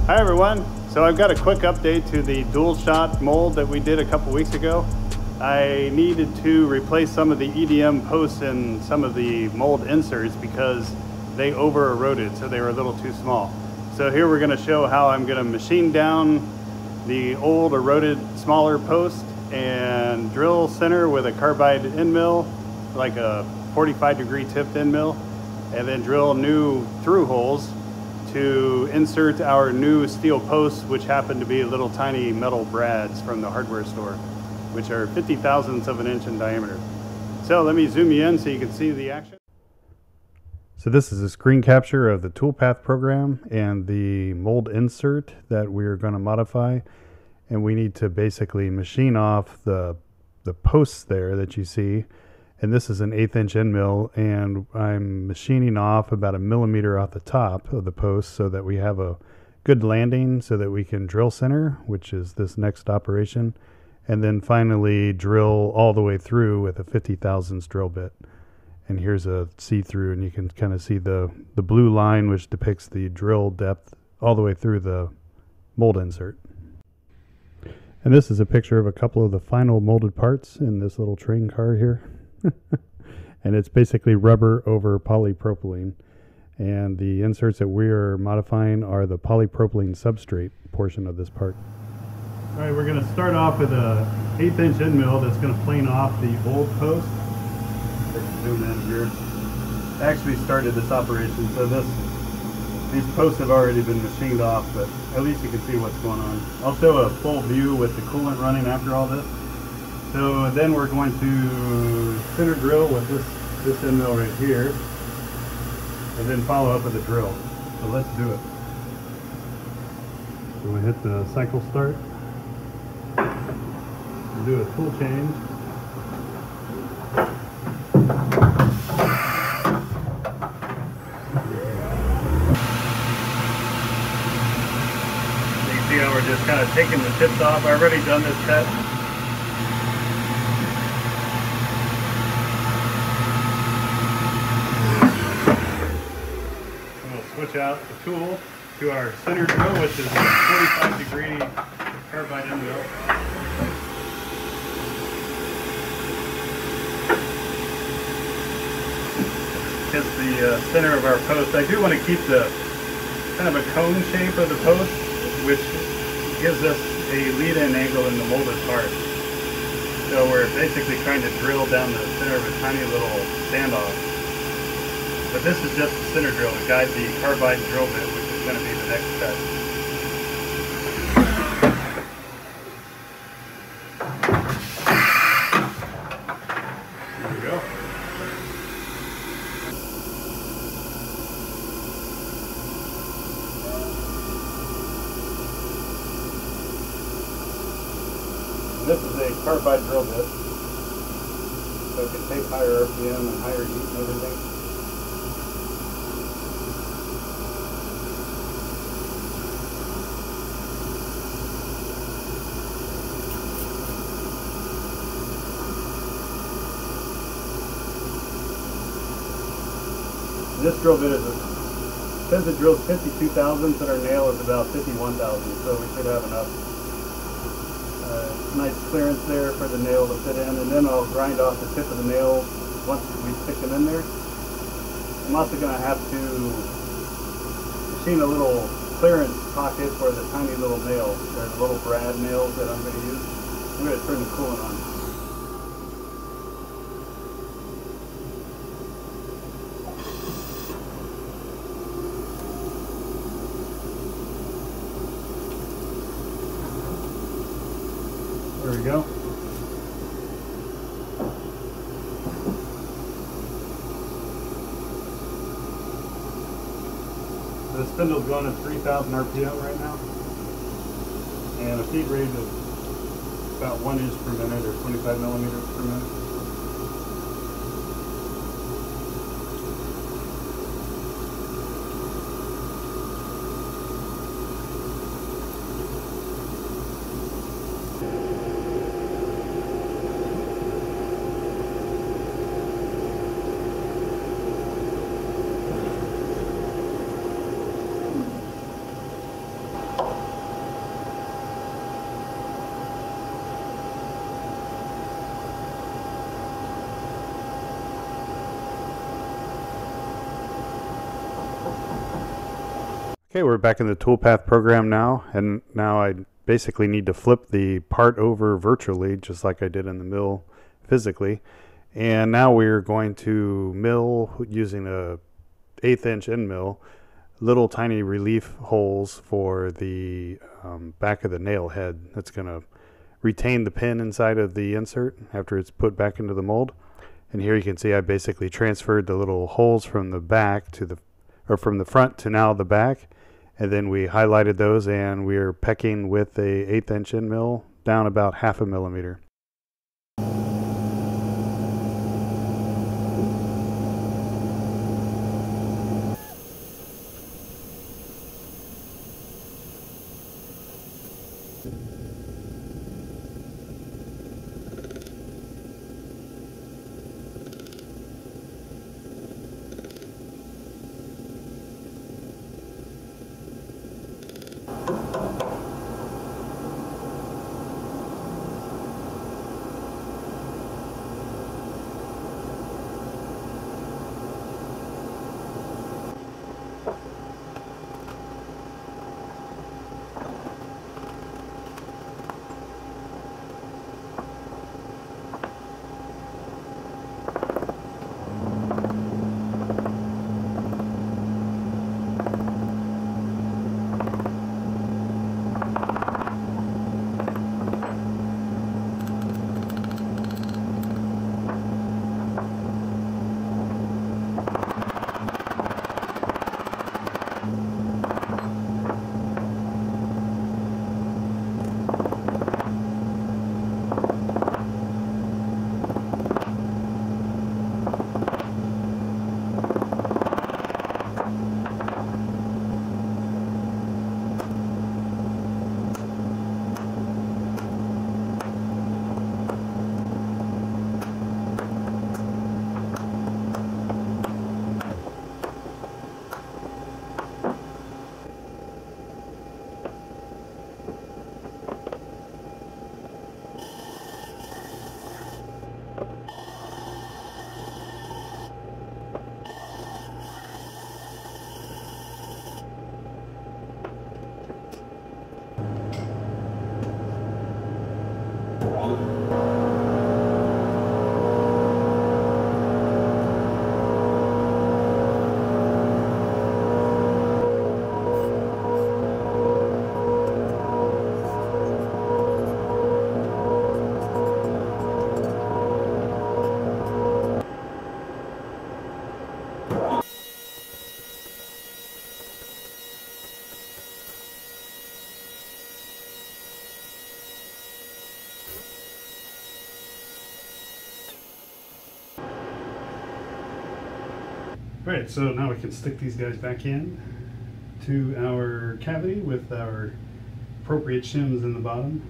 Hi everyone. So I've got a quick update to the dual shot mold that we did a couple weeks ago. I needed to replace some of the EDM posts and some of the mold inserts because they over eroded, so they were a little too small. So here we're going to show how I'm going to machine down the old eroded smaller post and drill center with a carbide end mill, like a 45-degree tipped end mill, and then drill new through holes to insert our new steel posts, which happen to be little tiny metal brads from the hardware store, which are 50 thousandths of an inch in diameter. So let me zoom you in so you can see the action. So this is a screen capture of the toolpath program and the mold insert that we're going to modify. And we need to basically machine off the posts there that you see. And this is an 1/8 inch end mill, and I'm machining off about 1 millimeter off the top of the post so that we have a good landing so that we can drill center, which is this next operation, and then finally drill all the way through with a 50 thousandths drill bit. And here's a see-through, and you can kind of see the blue line, which depicts the drill depth all the way through the mold insert. And this is a picture of a couple of the final molded parts in this little train car here. And it's basically rubber over polypropylene, and the inserts that we are modifying are the polypropylene substrate portion of this part. All right, we're going to start off with a 1/8 inch end mill that's going to plane off the old post. Let's zoom in here. I actually started this operation, so these posts have already been machined off, but at least you can see what's going on. I'll show a full view with the coolant running after all this. So then we're going to center drill with this end mill right here, and then follow up with a drill. So let's do it. So we hit the cycle start. We'll do a tool change. You can see how we're just kind of taking the tips off. I've already done this test. Switch out the tool to our center drill, which is a 45-degree carbide end mill. Hits the center of our post. I do want to keep the kind of a cone shape of the post, which gives us a lead-in angle in the molded part. So we're basically trying to drill down the center of a tiny little standoff. But this is just the center drill to guide the carbide drill bit, which is going to be the next step. There we go. This is a carbide drill bit, so it can take higher RPM and higher heat and everything. This drill bit says it drills 52 thousandths, and our nail is about 51 thousandths, so we should have enough. Nice clearance there for the nail to fit in, and then I'll grind off the tip of the nail once we stick them in there. I'm also going to have to machine a little clearance pocket for the tiny little nails. They're the little brad nails that I'm going to use. I'm going to turn the coolant on. There we go. The spindle's going at 3,000 RPM right now, and a feed rate of about 1 inch per minute or 25 millimeters per minute. Okay, we're back in the toolpath program now, and now I basically need to flip the part over virtually, just like I did in the mill physically. And now we're going to mill using a 1/8 inch end mill, little tiny relief holes for the back of the nail head. That's going to retain the pin inside of the insert after it's put back into the mold. And here you can see I basically transferred the little holes from the back to the, or from the front to now the back. And then we highlighted those, and we're pecking with a 1/8 inch end mill down about 1/2 millimeter. Alright, so now we can stick these guys back in to our cavity with our appropriate shims in the bottom.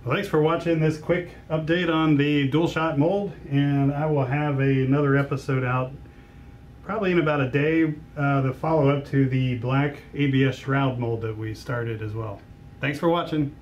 Well, thanks for watching this quick update on the DualShot mold, and I will have another episode out probably in about a day, the follow-up to the black ABS shroud mold that we started as well. Thanks for watching.